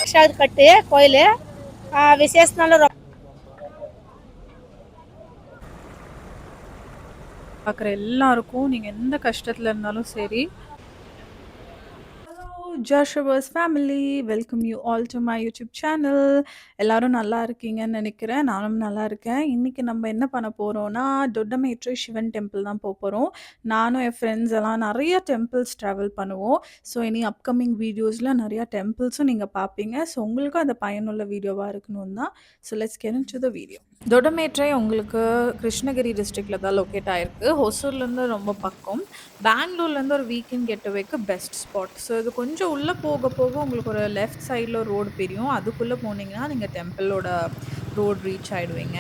வருஷம் ஆகுது கட்டு கோயில் விசேஷனால பார்க்குற எல்லாருக்கும் நீங்கள் எந்த கஷ்டத்தில் இருந்தாலும் சரி, Joshua's family welcome you all to my YouTube channel. எல்லாரும் நல்லா இருக்கீங்கன்னு நினைக்கிறேன். நானும் நல்லா இருக்கேன். இன்றைக்கி நம்ம என்ன பண்ண போகிறோன்னா, தொட்டமேற்று சிவன் டெம்பிள் தான் போகிறோம். நானும் என் ஃப்ரெண்ட்ஸ் எல்லாம் நிறைய டெம்பிள்ஸ் ட்ராவல் பண்ணுவோம். ஸோ இனி அப்கமிங் வீடியோஸில் நிறையா டெம்பிள்ஸும் நீங்கள் பார்ப்பீங்க. ஸோ உங்களுக்கும் அது பயனுள்ள வீடியோவாக இருக்கணும் தான். So let's get into the video. தொட்டமேற்றை உங்களுக்கு கிருஷ்ணகிரி டிஸ்ட்ரிக்டில் தான் லொக்கேட் ஆகிருக்கு. ஹொசூர்லேருந்து ரொம்ப பக்கம். பெங்களூர்லேருந்து ஒரு வீக்கெண்ட் கெட்டவேக்கு பெஸ்ட் ஸ்பாட். ஸோ இது கொஞ்சம் உள்ளே போக போக உங்களுக்கு ஒரு லெஃப்ட் சைடில் ரோடு பிரியும். அதுக்குள்ளே போனீங்கன்னா நீங்கள் டெம்பிளோட ரோடு ரீச் ஆகிடுவீங்க.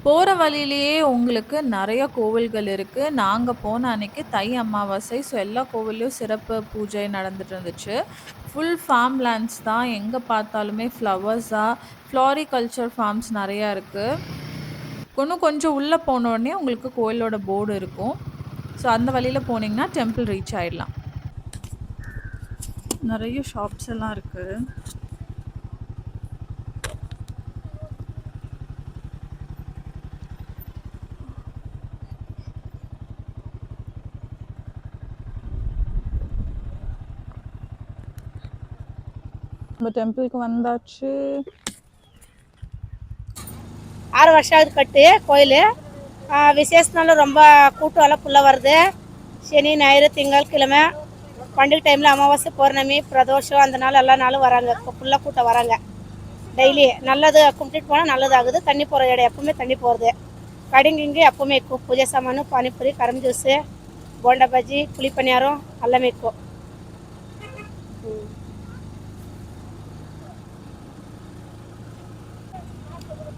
போகிற வழியிலேயே உங்களுக்கு நிறைய கோவில்கள் இருக்குது. நாங்கள் போன அன்னைக்கு தை அமாவாசை. ஸோ எல்லா கோவில்லையும் சிறப்பு பூஜை நடந்துட்டு இருந்துச்சு. ஃபுல் ஃபார்ம் லேண்ட்ஸ் தான். எங்கே பார்த்தாலுமே ஃப்ளவர்ஸாக ஃப்ளாரிகல்ச்சர் ஃபார்ம்ஸ் நிறையா இருக்குது. இன்னும் கொஞ்சம் உள்ளே போனோடனே உங்களுக்கு கோயிலோட போர்டு இருக்கும். ஸோ அந்த வழியில் போனீங்கன்னா டெம்பிள் ரீச் ஆகிடலாம். நிறைய ஷாப்ஸ் எல்லாம் இருக்குது. நம்ம டெம்பிளுக்கு வந்தாச்சு. 6 வருஷம் ஆகுது கட்டு கோயில் விசேஷனால ரொம்ப கூட்டம் எல்லாம் ஃபுல்லாக வருது. சனி ஞாயிறு திங்கட்கிழமை பண்டிகை டைமில் அமாவாசை பௌர்ணமி பிரதோஷம் அந்த நாள் எல்லா நாளும் வராங்க. இப்போ ஃபுல்லாக கூட்டம் வராங்க. டெய்லி நல்லது கும்பிட்டுட்டு போனால் நல்லது ஆகுது. தண்ணி போகிற இடம் எப்பவுமே தண்ணி போகிறது. கடைங்க எப்பவுமே இருக்கும். பூஜை சாமான் பானிபூரி கரம் ஜூஸு போண்டா பஜ்ஜி புளி பணியாரம் எல்லாமே இருக்கும்.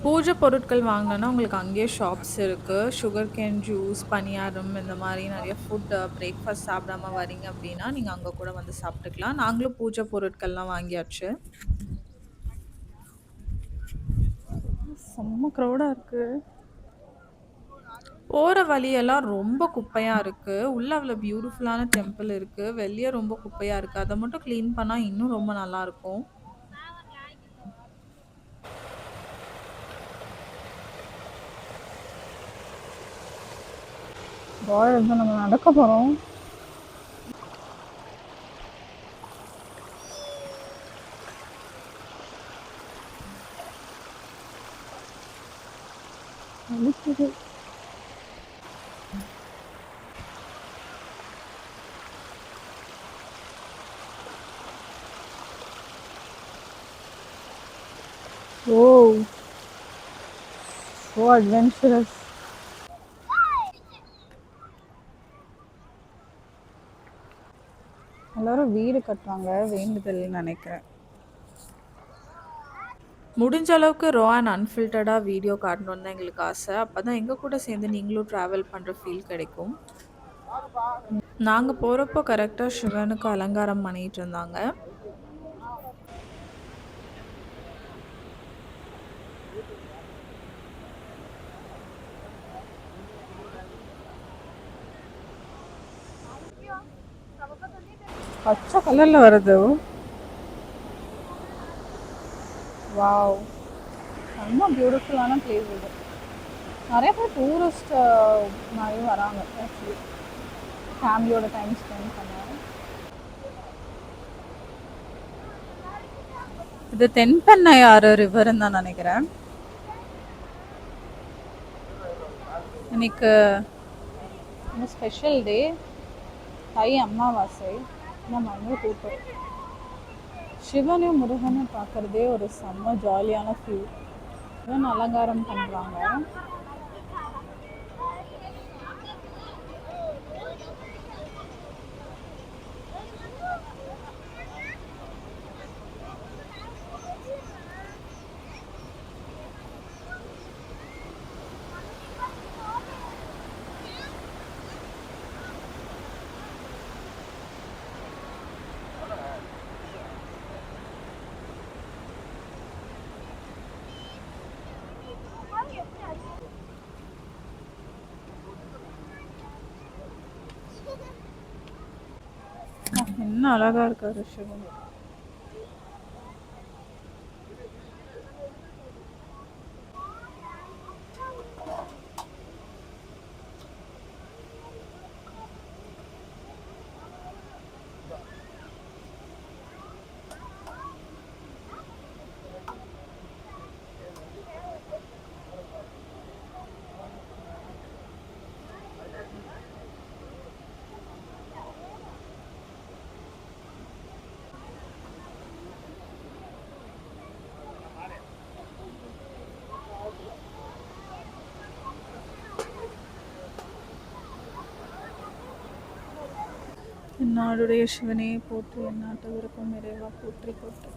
பூஜை பொருட்கள் வாங்கினோன்னா உங்களுக்கு அங்கேயே ஷாப்ஸ் இருக்குது. சுகர் கேன் ஜூஸ் பணியாரம் இந்த மாதிரி நிறைய ஃபுட் பிரேக்ஃபாஸ்ட் சாப்பிடாம வரீங்க அப்படின்னா நீங்கள் அங்கே கூட வந்து சாப்பிட்டுக்கலாம். நாங்களும் பூஜை பொருட்கள்லாம் வாங்கியாச்சு. செம்ம க்ரௌடாக இருக்குது. போகிற வழியெல்லாம் ரொம்ப குப்பையாக இருக்குது. உள்ளே அவ்வளோ பியூட்டிஃபுல்லான டெம்பிள் இருக்குது. வெளியே ரொம்ப குப்பையாக இருக்குது. அதை மட்டும் க்ளீன் பண்ணால் இன்னும் ரொம்ப நல்லாயிருக்கும். நம்ம நடக்க போகிறோம். Oh, so adventurous. எல்லாரும் வீடு கட்டுறாங்க வேண்டுதல் நினைக்கிறேன். முடிஞ்ச அளவுக்கு ரா அண்ட் அன்ஃபில்டர்டாக வீடியோ காட்டணுன்னு தான் எங்களுக்கு ஆசை. அப்போ தான் எங்கள் கூட சேர்ந்து நீங்களும் ட்ராவல் பண்ணுற ஃபீல் கிடைக்கும். நாங்கள் போகிறப்போ கரெக்டாக சிவனுக்கு அலங்காரம் பண்ணிகிட்டு இருந்தாங்க. பச்சை கலரில் வருது. வாவ், ரொம்ப பியூட்டிஃபுல்லான பிளேஸ் இது. நிறைய பேர் டூரிஸ்ட் மாதிரி வராங்க. ஆக்சுவலி ஃபேமிலியோட டைம் ஸ்பெண்ட் பண்ண. இது தென்பெண்ணையாறு ரிவர்ன்னு தான் நினைக்கிறேன். இன்னைக்கு ஸ்பெஷல் டே, தை அமாவாசை. நம்ம கூட்டம் சிவனையும் முருகனையும் பார்க்குறதே ஒரு செம்ம ஜாலியான ஃபீல். சிவன் அலங்காரம் பண்ணுறாங்க. என்ன அழகா இருக்காரு சிவன். என்னாடுடைய சிவனே போற்றி, எந்நாட்டவருக்கும் இறைவா போற்றி போற்றி.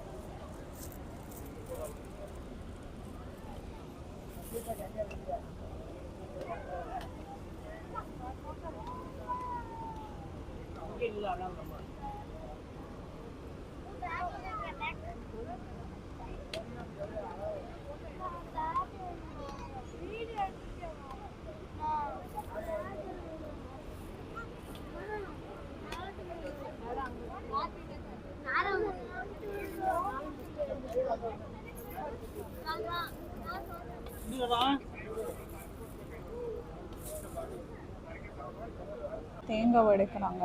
தேங்காய் உடைக்கிறாங்க.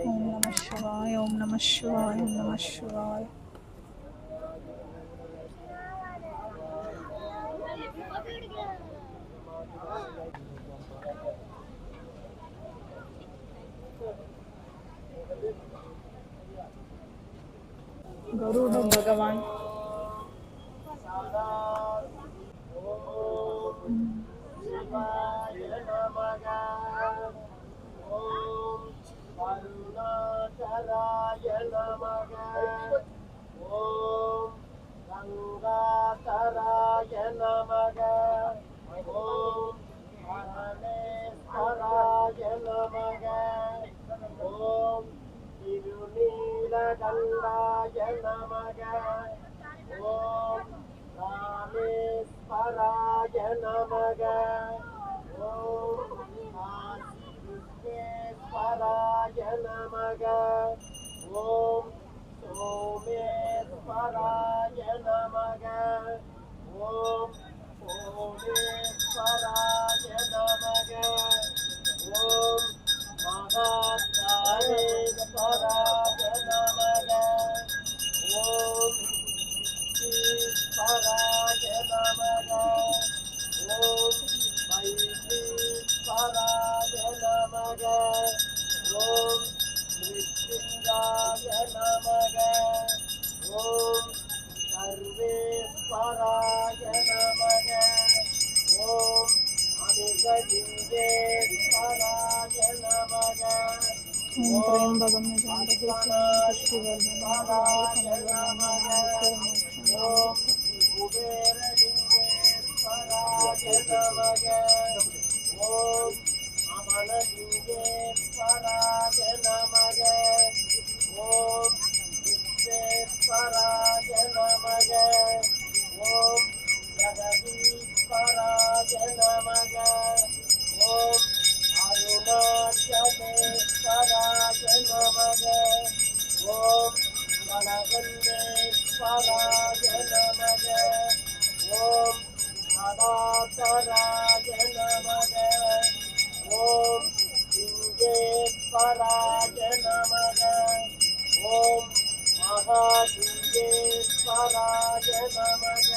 ஓம் நம சிவாய, ஓம் நம சிவாய, ஓம் நம சிவாய. கருட பகவான். கருணாகராய நமக. ஓம் கங்காதராய நமக. ஓம் பரமேஸ்வராய நமக. ஓம் திருநீலகண்டாய நமக. ஓம் ராமேஸ்வராய நமக. ஓம் விஸ்வேஸ்வராய நமக. ஓம் சோமேஸ்வராய நமக. ஓம் சோமேஸ்வராய நமக. ஓம் மகாகாலேஸ்வராய நமக. ஓம் ஈஸ்வராய நமக. ஓம் வைத்தீஸ்வராய நமக. ஓம் மிருத்யுஞ்சாய நமக. ஓம் சர்வேஸ்வராய நமக. ஓம் அமிர்தலிங்கேஸ்வராய நமக. ஓம் திரையம்பகம் ஓம் குபேரலிங்கேஸ்வராய நமக. ஓம் அமலலிங்கேஸ்வராய நமக. ஓம் விஸ்வேஸ்வராய நமக. ஓம் ஜகதீஸ்வராய நமக. ஓம் அருணாச்சலேஸ்வராய நமக. ஓம் கணகண்டேஸ்வராய நமக. ஓம் சதாசராய நமக. ஓம் லிங்கேஸ்வராய நமக. ஓம் மகாலிங்கேஸ்வராய நமக.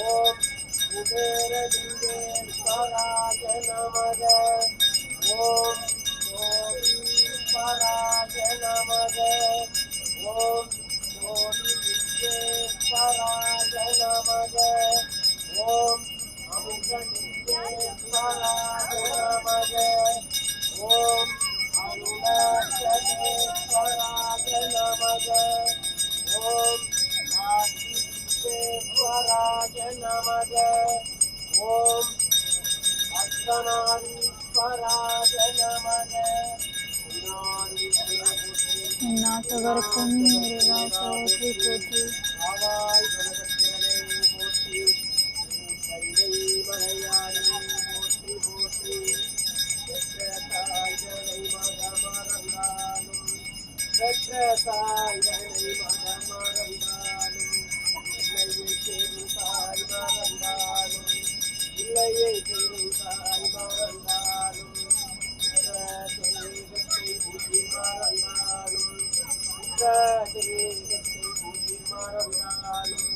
ஓம் குபேரலிங்கேஸ்வராய நமக. ஓம் சோமீஸ்வராய நமக. ஓம் சோதிலிங்கேஸ்வராய நமக. ஓம் அமிர்தலிங்கேஸ்வராய நமக. ஓம் அருணாச்சலேஸ்வராய நமக ஓம் நாதீஸ்வராய நமக ஓம் அர்த்தநாரீஸ்வராய நமக நாட்டவர்க்கும் நிறைவா போற்றி போற்றி. ஆவாய் கணபதிகளே போற்றி கைலை மலையாளே போற்றி போற்றி பெற்ற தாய்களை மதமறந்தாலும் பெற்ற தாய்களை மதமறந்தாலும் இல்லையை பெரும் தாய் மறந்தாலும் இல்லையை பெரும் தாய் மறந்தாலும் தெய்வத்தை புதி மறந்தாலும் தெய்வத்தை புதி மறந்தாலும்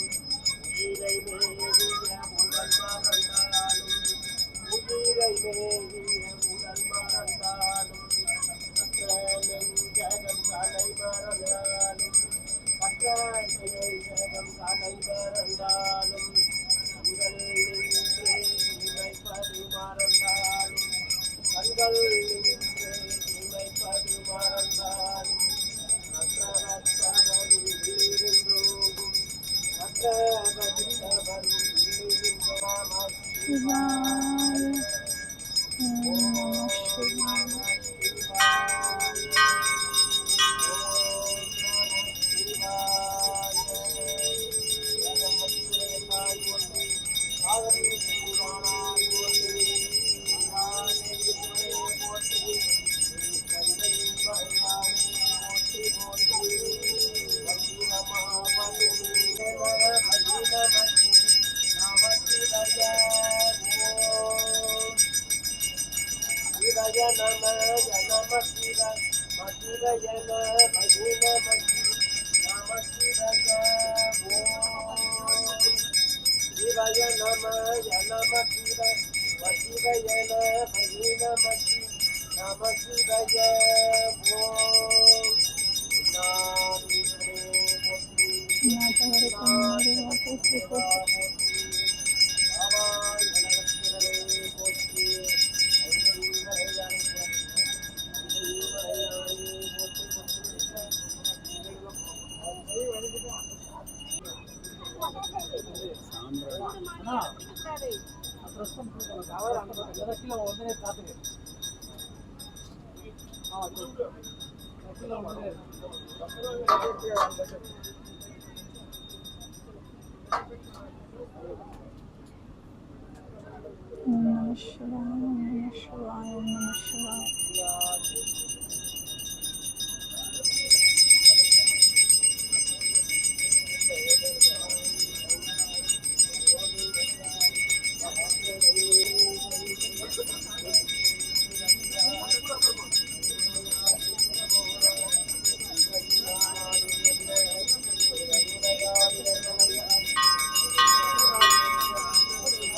உயிரை மேவிய உடல் மறந்தாலும் உயிரை மேவிய உடல் மறந்தாலும் மற்ற நெஞ்சகம் தலை மறந்தாலும் மற்ற நெஞ்சகம் தலை மறந்தாலும் கண்கள் நின்றே இமைப்பது மறந்தாலும் கண்கள் நின்றே இமைப்பது மறந்தாலும் மற்றவரும் இருந்தோகும் மற்றவரும் இருந்தோம் சிவாய ஓம் நம சிவாய. நாட்டவர்க்கும் நிறைவா போற்றி போற்றி. ஓம் நம சிவாய ஓம் நம சிவாய ஓம் நம சிவாய.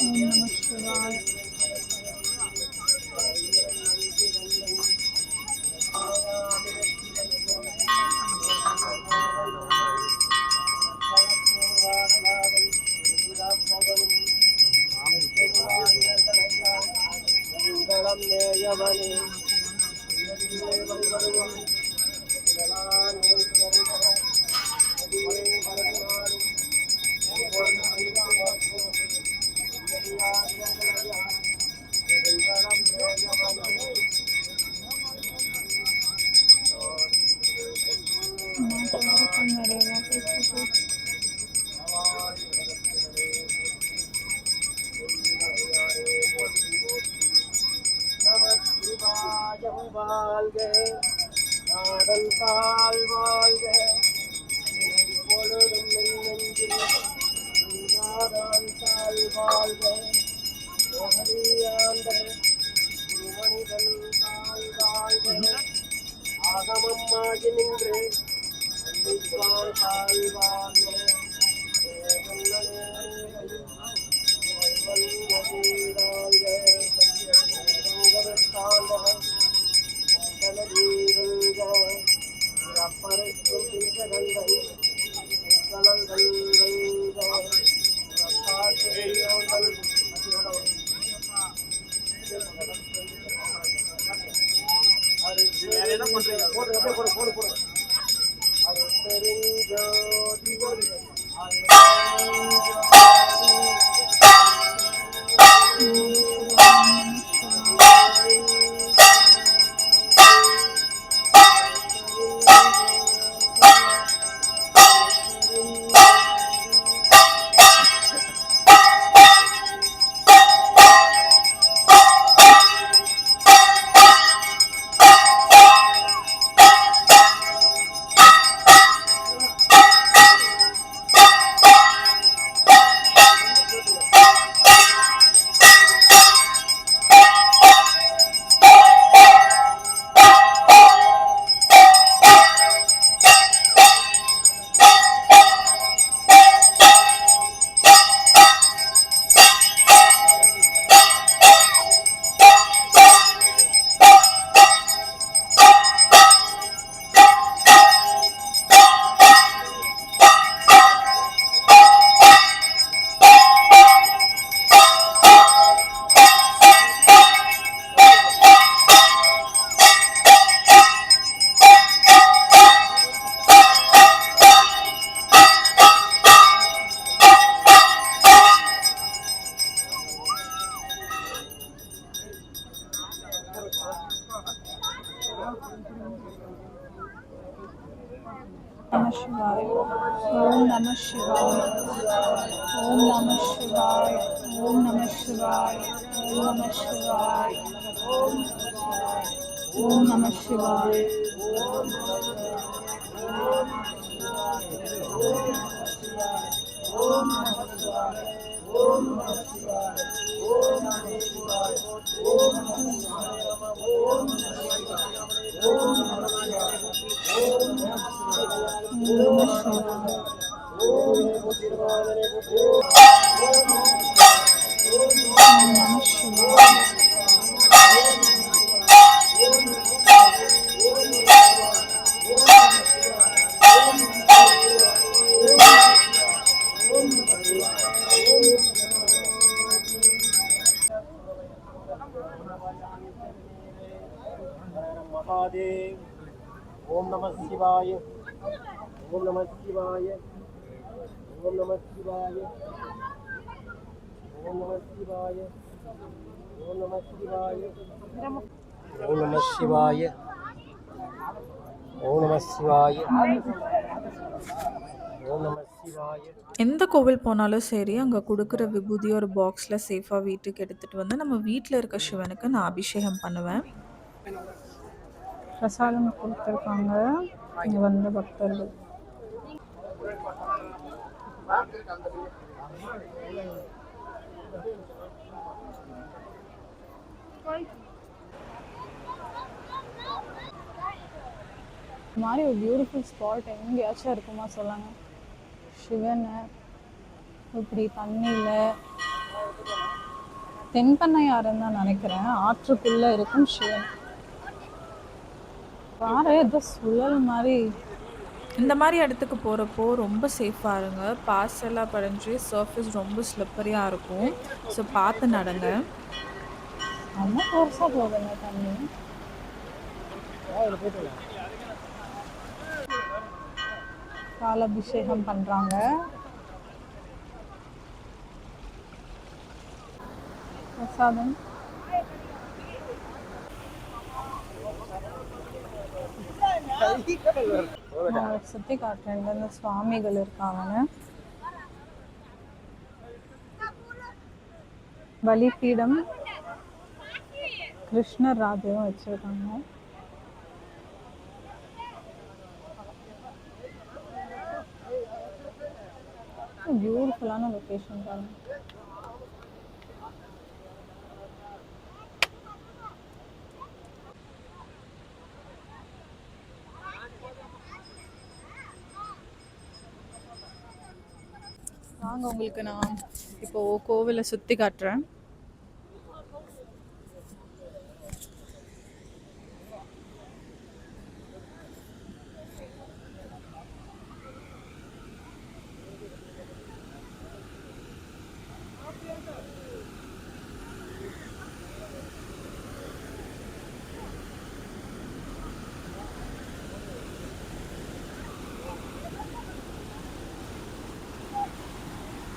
ஓம் நம சிவாய. நாட்டவர்க்கும் நிறைவா போற்றி போற்றி. வாழ்க நாடல் தாழ் வாழ்க பொழுதும் நெஞ்சில் தாழ் வாழ்க ஆண்ட மனிதன் தாழ் வாழ்க ஆகமம் ஆகி நின்று அன்பிற்கால் தாழ் வாழ்க சிவாய. ஓம் நம சிவாய. ஓம் நம சிவாய. ஓம் நம சிவாய. ஓம் நம சிவாய. ஓம் நம சிவாய. महादेव ओम नमः शिवाय ओम नमः शिवाय ओम नमः शिवाय ओम नमः शिवाय ओम नमः शिवाय ओम नमः शिवाय ओम नमः शिवाय ओम नमः शिवाय எந்த கோவில் போனாலும் சரி, அங்கே கொடுக்குற விபூதியை ஒரு பாக்ஸில் சேஃபாக வீட்டுக்கு எடுத்துகிட்டு வந்து நம்ம வீட்டில் இருக்க சிவனுக்கு நான் அபிஷேகம் பண்ணுவேன். பிரசாதம் கொடுத்துருக்காங்க இங்கே வந்த பக்தர்கள். இந்த மாதிரி ஒரு பியூட்டிஃபுல் ஸ்பாட் எங்கேயாச்சும் இருக்குமா சொல்லாங்க? சிவனை இப்படி தண்ணியில் தென்பண்ணையாருன்னு தான் நினைக்கிறேன், ஆற்றுக்குள்ளே இருக்கும் சிவன். பாரு ஏதோ சுழல் மாதிரி. இந்த மாதிரி இடத்துக்கு போகிறப்போ ரொம்ப சேஃபாக இருங்க. பாஸ் எல்லாம் படைஞ்சு சர்ஃபேஸ் ரொம்ப ஸ்லிப்பரியாக இருக்கும். ஸோ பார்த்து நடங்க. ரொம்ப பெருசாக போகுதுங்க தண்ணி. பாலாபிஷேகம் பண்ணுறாங்க. பிரசாதம் சுற்றி காட்டுறேன். இந்த சுவாமிகள் இருக்காங்க. பலிபீடம், கிருஷ்ணர் ராதையும் வச்சிருக்காங்க. பியூட்டிஃபுல்லான லொக்கேஷன் பாருங்க. வாங்க, உங்களுக்கு நான் இப்போ கோவிலை சுற்றி காட்டுறேன்.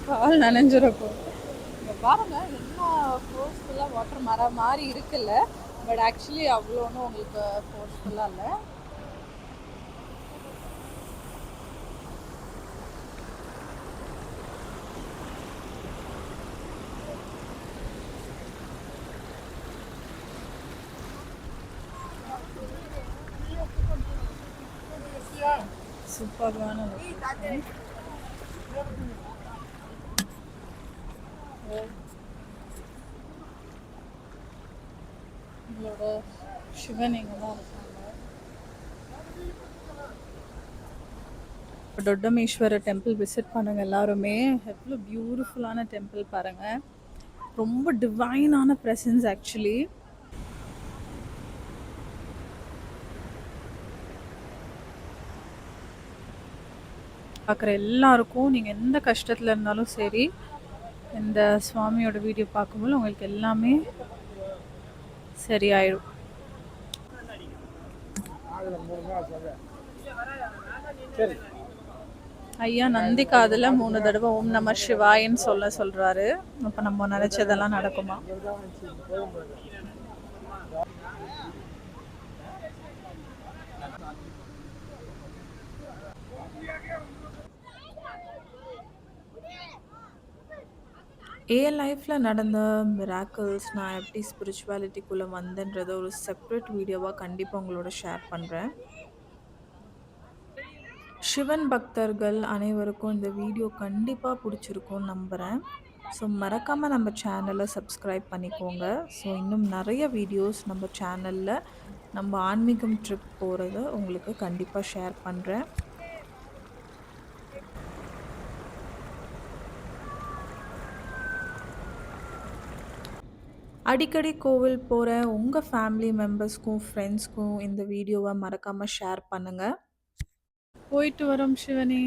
கால் நனைஞ்சிருக்கும். இங்கே பாருங்க, என்ன ஃபோர்ஸ்ஃபுல்லாக வாட்டர் மர மாதிரி இருக்குல்ல, பட் ஆக்சுவலி அவ்வளோ ஒன்றும் உங்களுக்கு ஃபோர்ஸ்ஃபுல்லாக இல்லை. சூப்பரான உங்களோட சிவன் இங்கே தான் இருக்காங்க. டொட்டமேஸ்வரர் டெம்பிள் விசிட் பண்ணுங்க எல்லாருமே. எவ்வளோ பியூட்டிஃபுல்லான டெம்பிள் பாருங்க. ரொம்ப டிவைனான ப்ரெசன்ஸ் ஆக்சுவலி. பார்க்குற எல்லாருக்கும் நீங்கள் எந்த கஷ்டத்தில் இருந்தாலும் சரி, இந்த சுவாமியோட வீடியோ பார்க்கும்போது உங்களுக்கு எல்லாமே சரியாயிடும். ஐயா நந்தி காதுல 3 தடவை ஓம் நம சிவாயன்னு சொல்றாரு. அப்போ நம்ம நினைச்சதெல்லாம் நடக்குமா? என் லைஃப்ல நடந்த மிராக்கிள்ஸ் நான் எப்படி ஸ்பிரிச்சுவாலிட்டிக்குள்ள வந்தேன்றத ஒரு செப்பரேட் வீடியோவா கண்டிப்பா உங்களோட ஷேர் பண்றேன். சிவன் பக்தர்கள் அனைவருக்கும் இந்த வீடியோ கண்டிப்பா புடிச்சிருக்கும்னு நம்புறேன். ஸோ மறக்காம நம்ம சேனல சப்ஸ்கிரைப் பண்ணிக்கோங்க. ஸோ இன்னும் நெறைய வீடியோஸ் நம்ம சேனல்ல நம்ம ஆன்மீகம் ட்ரிப் போறத உங்களுக்கு கண்டிப்பா ஷேர் பண்றேன். அடிக்கடி கோவில் போற உங்க ஃபேமிலி மெம்பர்ஸ்க்கும், ஃப்ரெண்ட்ஸ்க்கும் இந்த வீடியோவ மறக்காம ஷேர் பண்ணுங்க. போயிட்டு வரோம் சிவனே!